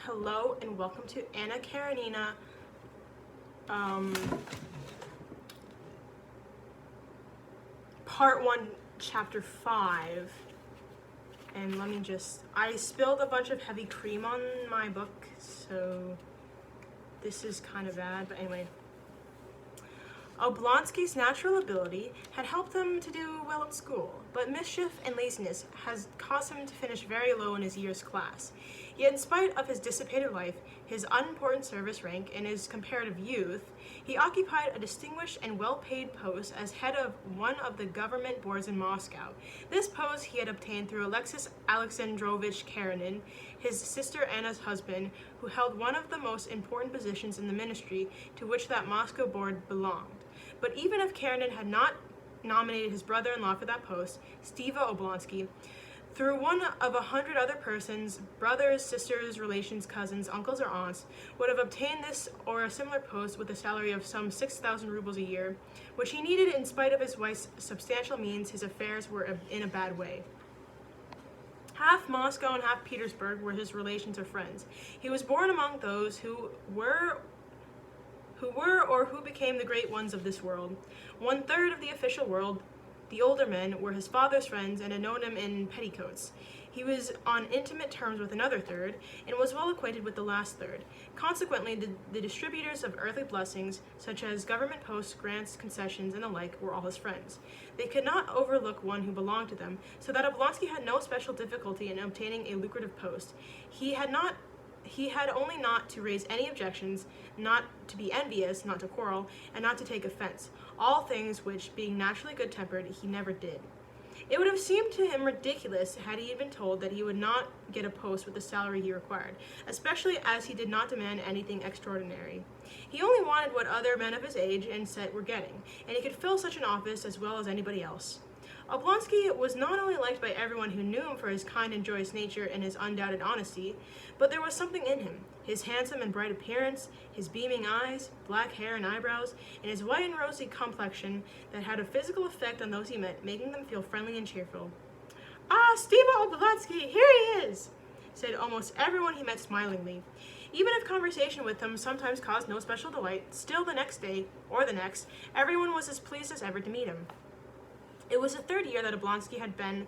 Hello and welcome to Karenina, Part 1, Chapter 5. And I spilled a bunch of heavy cream on my book, so this is kind of bad, but anyway. Oblonsky's natural ability had helped him to do well at school, but mischief and laziness has caused him to finish very low in his year's class. Yet in spite of his dissipated life, his unimportant service rank, and his comparative youth, he occupied a distinguished and well-paid post as head of one of the government boards in Moscow. This post he had obtained through Alexis Alexandrovich Karenin, his sister Anna's husband, who held one of the most important positions in the ministry to which that Moscow board belonged. But even if Karenin had not nominated his brother-in-law for that post, Steva Oblonsky, through one of 100 other persons, brothers, sisters, relations, cousins, uncles, or aunts, would have obtained this or a similar post with a salary of some 6,000 rubles a year, which he needed in spite of his wife's substantial means. His affairs were in a bad way. Half Moscow and half Petersburg were his relations or friends. He was born among those who were or who became the great ones of this world. 1/3 of the official world, the older men, were his father's friends and had known him in petticoats. He was on intimate terms with another third, and was well acquainted with the last third. Consequently, the distributors of earthly blessings, such as government posts, grants, concessions, and the like, were all his friends. They could not overlook one who belonged to them, so that Oblonsky had no special difficulty in obtaining a lucrative post. He had only not to raise any objections, not to be envious, not to quarrel, and not to take offense, all things which, being naturally good-tempered, he never did. It would have seemed to him ridiculous had he been told that he would not get a post with the salary he required, especially as he did not demand anything extraordinary. He only wanted what other men of his age and set were getting, and he could fill such an office as well as anybody else. Oblonsky was not only liked by everyone who knew him for his kind and joyous nature and his undoubted honesty, but there was something in him, his handsome and bright appearance, his beaming eyes, black hair and eyebrows, and his white and rosy complexion, that had a physical effect on those he met, making them feel friendly and cheerful. "Ah, Steva Oblonsky, here he is!" said almost everyone he met smilingly. Even if conversation with him sometimes caused no special delight, still the next day, or the next, everyone was as pleased as ever to meet him. It was the 3rd year that Oblonsky had been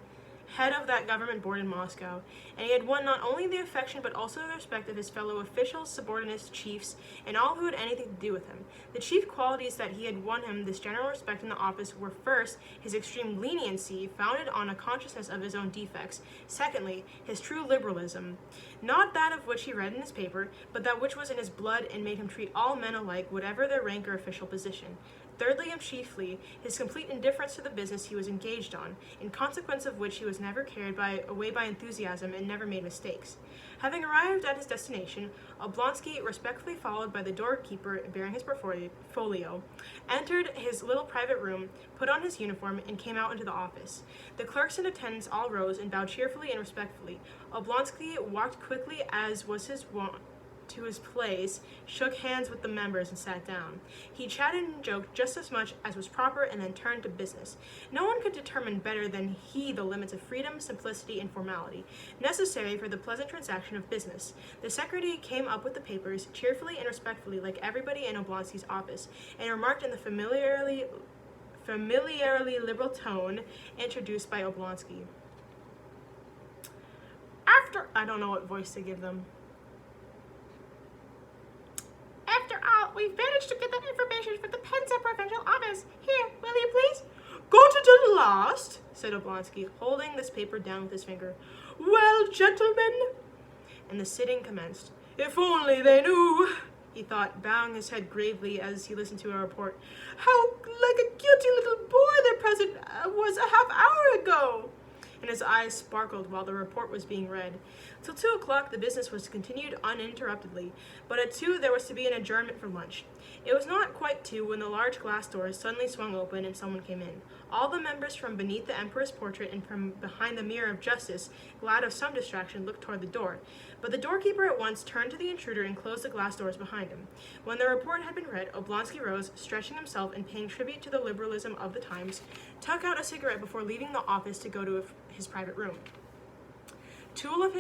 head of that government board in Moscow, and he had won not only the affection but also the respect of his fellow officials, subordinates, chiefs, and all who had anything to do with him. The chief qualities that he had won him this general respect in the office were, first, his extreme leniency, founded on a consciousness of his own defects; secondly, his true liberalism, not that of which he read in his paper, but that which was in his blood and made him treat all men alike, whatever their rank or official position; thirdly and chiefly, his complete indifference to the business he was engaged on, in consequence of which he was never carried away by enthusiasm and never made mistakes. Having arrived at his destination, Oblonsky, respectfully followed by the doorkeeper bearing his portfolio, entered his little private room, put on his uniform, and came out into the office. The clerks and attendants all rose and bowed cheerfully and respectfully. Oblonsky walked quickly, as was his wont, to his place, shook hands with the members, and sat down. He chatted and joked just as much as was proper, and then turned to business. No one could determine better than he the limits of freedom, simplicity, and formality necessary for the pleasant transaction of business. The secretary came up with the papers, cheerfully and respectfully, like everybody in Oblonsky's office, and remarked in the familiarly liberal tone introduced by Oblonsky. I don't know what voice to give them. "After all, we've managed to get that information from the Penza provincial office. Here, will you please?" "Got it at last?" said Oblonsky, holding this paper down with his finger. "Well, gentlemen," and the sitting commenced. "If only they knew," he thought, bowing his head gravely as he listened to a report, "how like a guilty little boy their president was a half-hour ago." And his eyes sparkled while the report was being read. Till 2 o'clock the business was continued uninterruptedly, but at 2 there was to be an adjournment for lunch. It was not quite 2 when the large glass doors suddenly swung open and someone came in. All the members from beneath the emperor's portrait and from behind the mirror of justice, glad of some distraction, looked toward the door. But the doorkeeper at once turned to the intruder and closed the glass doors behind him. When the report had been read, Oblonsky rose, stretching himself and paying tribute to the liberalism of the times, took out a cigarette before leaving the office to go to his private room. two of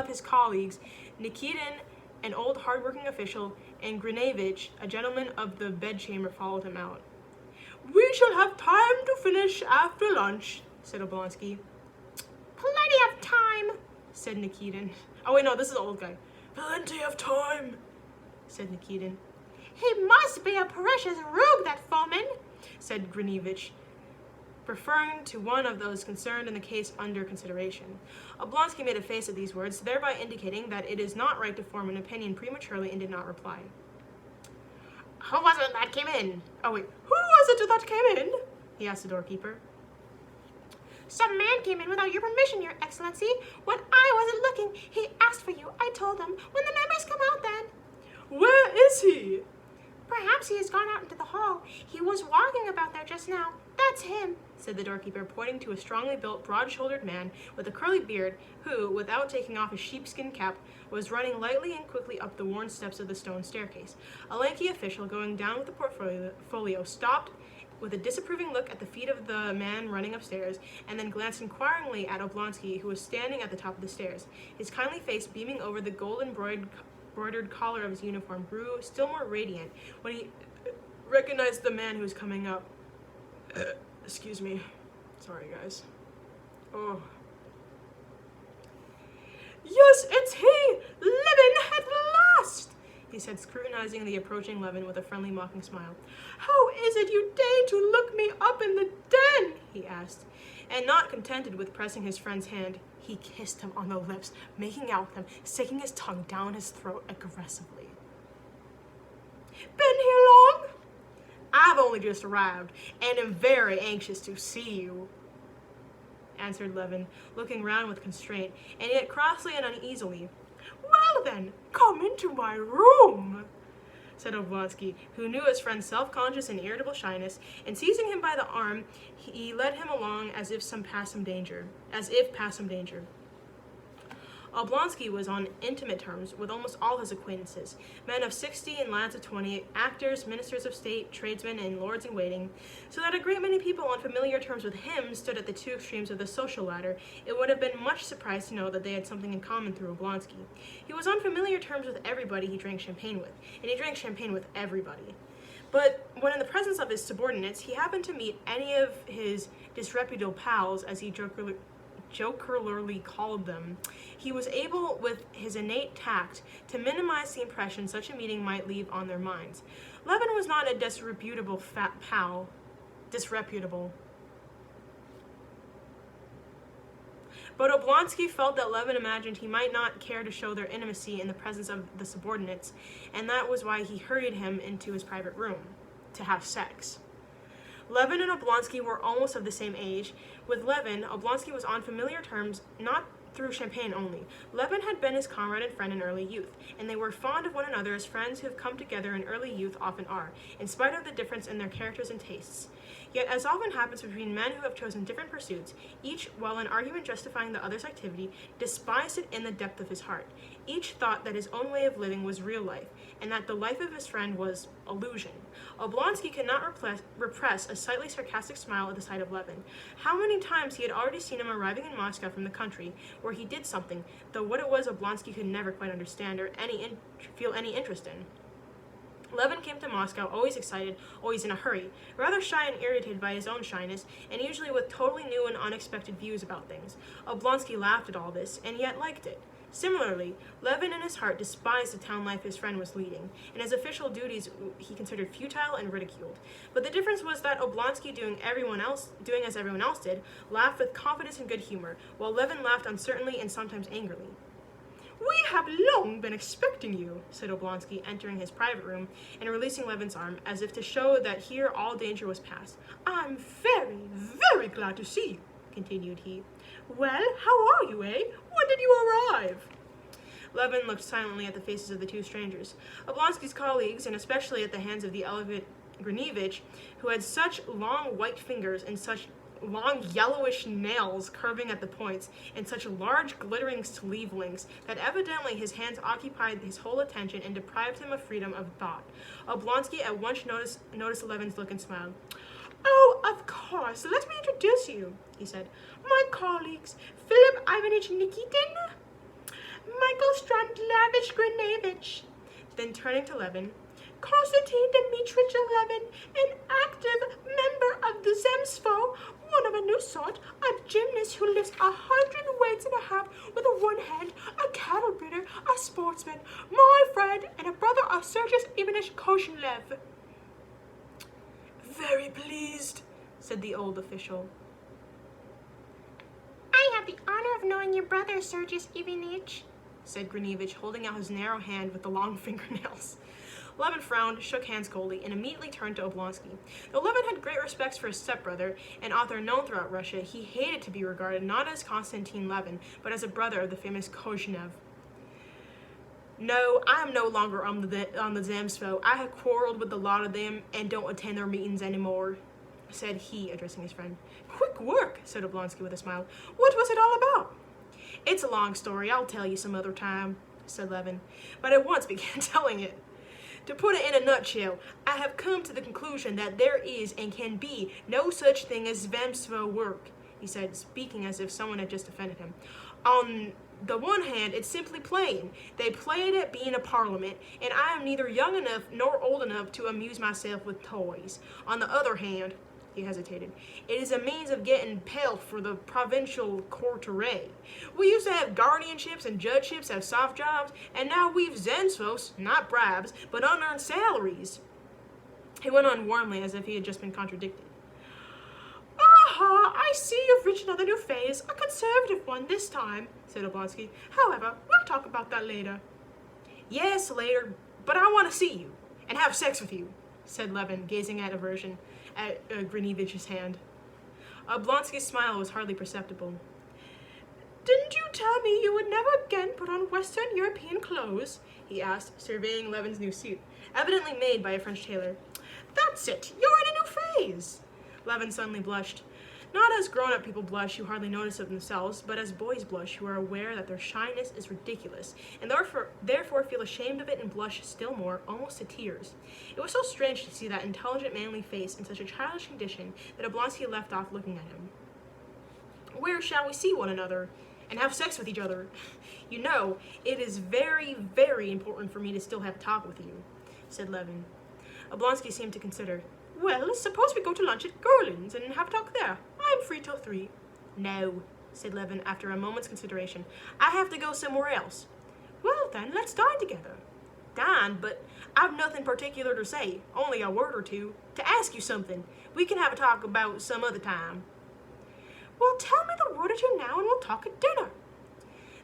his colleagues, Nikitin, an old hard-working official, and Grinevich, a gentleman of the bedchamber, followed him out. "We shall have time to finish after lunch," said Oblonsky. "Plenty of time," said Nikitin. Oh wait, no, this is the old guy. "Plenty of time," said Nikitin. "He must be a precious rogue, that foreman," said Grinevich, referring to one of those concerned in the case under consideration. Oblonsky made a face at these words, thereby indicating that it is not right to form an opinion prematurely, and did not reply. "Who was it that came in?" Oh wait, who was it that came in? He asked the doorkeeper. "Some man came in without your permission, Your Excellency. When I wasn't looking, he asked for you. I told him. When the members come out, then." "Where is he?" "Perhaps he has gone out into the hall. He was walking about there just now. That's him," said the doorkeeper, pointing to a strongly built, broad-shouldered man with a curly beard who, without taking off his sheepskin cap, was running lightly and quickly up the worn steps of the stone staircase. A lanky official, going down with the portfolio, stopped with a disapproving look at the feet of the man running upstairs, and then glanced inquiringly at Oblonsky, who was standing at the top of the stairs. His kindly face, beaming over the golden embroidered collar of his uniform, grew still more radiant when he recognized the man who was coming up. Excuse me. Sorry, guys. Oh. "Yes, it's he! Levin at last!" he said, scrutinizing the approaching Levin with a friendly, mocking smile. "How is it you deign to look me up in the den?" he asked. And not contented with pressing his friend's hand, he kissed him on the lips, making out with him, sticking his tongue down his throat aggressively. "Been here long?" "I've only just arrived, and am very anxious to see you," answered Levin, looking round with constraint, and yet crossly and uneasily. "Well then, come into my room," said Oblonsky, who knew his friend's self-conscious and irritable shyness, and seizing him by the arm, he led him along as if past some danger. Oblonsky was on intimate terms with almost all his acquaintances, men of 60 and lads of 20, actors, ministers of state, tradesmen, and lords-in-waiting, so that a great many people on familiar terms with him stood at the two extremes of the social ladder. It would have been much surprised to know that they had something in common through Oblonsky. He was on familiar terms with everybody he drank champagne with, and he drank champagne with everybody. But when in the presence of his subordinates, he happened to meet any of his disreputable pals, as he jocularly called them, he was able, with his innate tact, to minimize the impression such a meeting might leave on their minds. Levin was not a disreputable pal. But Oblonsky felt that Levin imagined he might not care to show their intimacy in the presence of the subordinates, and that was why he hurried him into his private room to have sex. Levin and Oblonsky were almost of the same age. With Levin, Oblonsky was on familiar terms, not through champagne only. Levin had been his comrade and friend in early youth, and they were fond of one another as friends who have come together in early youth often are, in spite of the difference in their characters and tastes. Yet, as often happens between men who have chosen different pursuits, each, while in argument justifying the other's activity, despised it in the depth of his heart. Each thought that his own way of living was real life, and that the life of his friend was illusion. Oblonsky could not repress a slightly sarcastic smile at the sight of Levin. How many times he had already seen him arriving in Moscow from the country, where he did something, though what it was Oblonsky could never quite understand or feel any interest in. Levin came to Moscow always excited, always in a hurry, rather shy and irritated by his own shyness, and usually with totally new and unexpected views about things. Oblonsky laughed at all this, and yet liked it. Similarly, Levin in his heart despised the town life his friend was leading, and his official duties he considered futile and ridiculed. But the difference was that Oblonsky, doing as everyone else did, laughed with confidence and good humor, while Levin laughed uncertainly and sometimes angrily. "We have long been expecting you," said Oblonsky, entering his private room and releasing Levin's arm, as if to show that here all danger was past. "I'm very, very glad to see you," continued he. "Well, how are you, eh? When did you arrive?" Levin looked silently at the faces of the two strangers. Oblonsky's colleagues, and especially at the hands of the elegant Grinevich, who had such long white fingers and such long yellowish nails curving at the points, and such large glittering sleeve links that evidently his hands occupied his whole attention and deprived him of freedom of thought. Oblonsky at once noticed Levin's look and smiled. Oh, of course. Let me introduce you, he said. My colleagues, Philip Ivanich Nikitin, Michael Strandlavich Grinevich. Then turning to Levin, Konstantin Dmitrich Levin, an active member of the Zemstvo, one of a new sort, a gymnast who lifts 100 weights and a half with one hand, a cattle breeder, a sportsman, my friend, and a brother of Sergius Ivanich Koshenlev. Very pleased, said the old official. I have the honor of knowing your brother, Sergius Ivanich, said Grinevich, holding out his narrow hand with the long fingernails. Levin frowned, shook hands coldly, and immediately turned to Oblonsky. Though Levin had great respects for his stepbrother, an author known throughout Russia, he hated to be regarded not as Konstantin Levin, but as a brother of the famous Kozhnev. No, I am no longer on the Zemstvo. I have quarreled with a lot of them and don't attend their meetings anymore, said he, addressing his friend. Quick work, said Oblonsky with a smile. What was it all about? It's a long story. I'll tell you some other time, said Levin, but at once began telling it. To put it in a nutshell, I have come to the conclusion that there is and can be no such thing as Zemstvo work, he said, speaking as if someone had just offended him. On the one hand, it's simply plain. They play it at being a parliament, and I am neither young enough nor old enough to amuse myself with toys. On the other hand, he hesitated, it is a means of getting pelf for the provincial coterie. We used to have guardianships and judgeships as soft jobs, and now we've Zemstvos, not bribes, but unearned salaries. He went on warmly as if he had just been contradicted. Aha, I see you've reached another new phase, a conservative one this time, said Oblonsky. However, we'll talk about that later. Yes, later, but I want to see you and have sex with you, said Levin, gazing at aversion at Grinevich's hand. Oblonsky's smile was hardly perceptible. Didn't you tell me you would never again put on Western European clothes? He asked, surveying Levin's new suit, evidently made by a French tailor. That's it, you're in a new phase. Levin suddenly blushed. Not as grown-up people blush who hardly notice it themselves, but as boys blush who are aware that their shyness is ridiculous, and therefore feel ashamed of it and blush still more, almost to tears. It was so strange to see that intelligent, manly face in such a childish condition that Oblonsky left off looking at him. Where shall we see one another and have sex with each other? You know, it is very, very important for me to still have a talk with you, said Levin. Oblonsky seemed to consider. Well, suppose we go to lunch at Gerlin's and have a talk there. I'm free till 3. No, said Levin after a moment's consideration. I have to go somewhere else. Well then, let's dine together. Dine? But I've nothing particular to say, only a word or two. To ask you something. We can have a talk about some other time. Well, tell me the word or two now and we'll talk at dinner.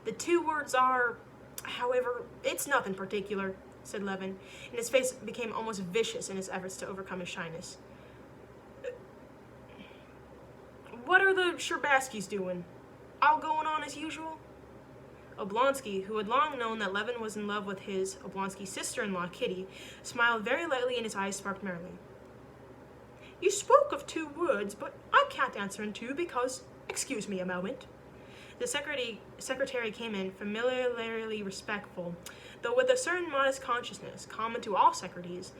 The 2 words are, however, it's nothing particular, said Levin, and his face became almost vicious in his efforts to overcome his shyness. What are the Sherbaskys doing? All going on as usual? Oblonsky, who had long known that Levin was in love with his, Oblonsky's sister-in-law, Kitty, smiled very lightly and his eyes sparkled merrily. You spoke of 2 words, but I can't answer in 2 because, excuse me a moment. The secretary came in, familiarly respectful, though with a certain modest consciousness, common to all secretaries,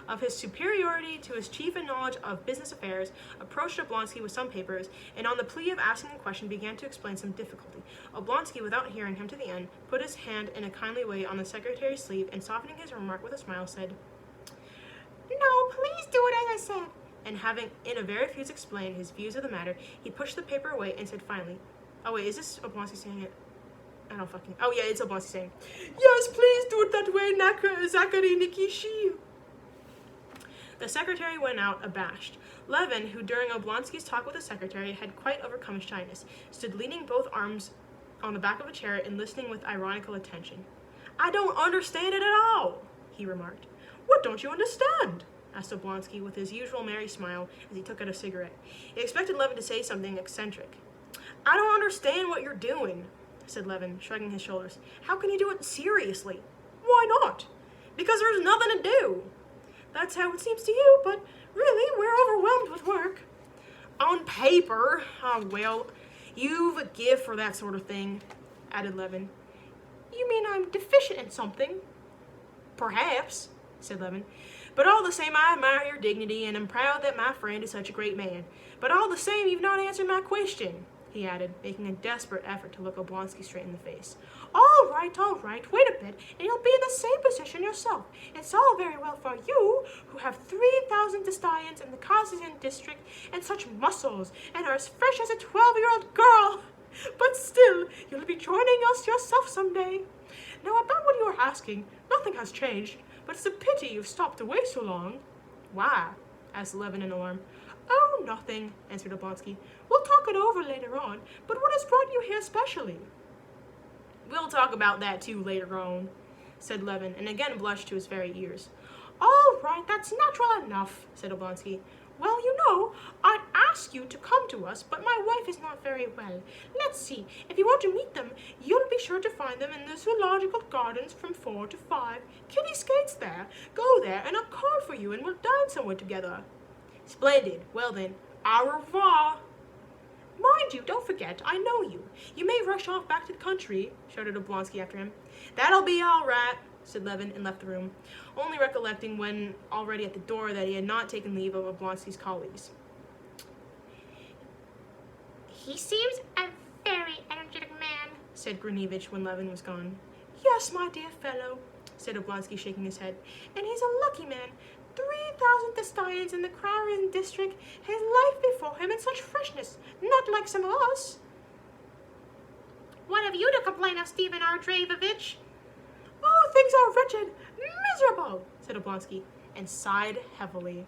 of his superiority to his chief in knowledge of business affairs, approached Oblonsky with some papers, and on the plea of asking a question began to explain some difficulty. Oblonsky, without hearing him to the end, put his hand in a kindly way on the secretary's sleeve, and softening his remark with a smile, said, No, please do it as I said. And having in a very few explained his views of the matter, he pushed the paper away and said finally, oh wait, is this Oblonsky saying it? I don't fucking, oh yeah, it's Oblonsky saying, yes, please do it that way, Zachary Nikishi. The secretary went out abashed. Levin, who during Oblonsky's talk with the secretary had quite overcome his shyness, stood leaning both arms on the back of a chair and listening with ironical attention. I don't understand it at all, he remarked. What don't you understand? Asked Oblonsky with his usual merry smile as he took out a cigarette. He expected Levin to say something eccentric. I don't understand what you're doing, said Levin, shrugging his shoulders. How can you do it seriously? Why not? Because there's nothing to do. That's how it seems to you, but really, we're overwhelmed with work. On paper, oh well, you've a gift for that sort of thing, added Levin. You mean I'm deficient in something? Perhaps, said Levin. But all the same, I admire your dignity and am proud that my friend is such a great man. But all the same, you've not answered my question, he added, making a desperate effort to look Oblonsky straight in the face. All right, wait a bit, and you'll be in the same position yourself. It's all very well for you, who have 3,000 stallions in the Kazakhstan district and such muscles, and are as fresh as a 12-year-old girl. But still, you'll be joining us yourself someday. Now, about what you were asking, nothing has changed, but it's a pity you've stopped away so long. Why? Asked Levin in alarm. Oh, nothing, answered Oblonsky. We'll talk it over later on, but what has brought you here specially? We'll talk about that too later on, said Levin, and again blushed to his very ears. All right, that's natural enough, said Oblonsky. Well, you know, I'd ask you to come to us, but my wife is not very well. Let's see, if you want to meet them, you'll be sure to find them in the zoological gardens from 4 to 5. Kitty skates there. Go there, and I'll call for you, and we'll dine somewhere together. Splendid. Well then, au revoir. Mind you, don't forget, I know you. You may rush off back to the country, shouted Oblonsky after him. That'll be all right, said Levin, and left the room, only recollecting when already at the door that he had not taken leave of Oblonsky's colleagues. He seems a very energetic man, said Grinevich when Levin was gone. Yes, my dear fellow, said Oblonsky, shaking his head, and he's a lucky man. 3,000 stallions in the Karenina district, his life before him in such freshness, not like some of us. What have you to complain of, Stephen Artreevich? Oh, things are wretched, miserable, said Oblonsky, and sighed heavily.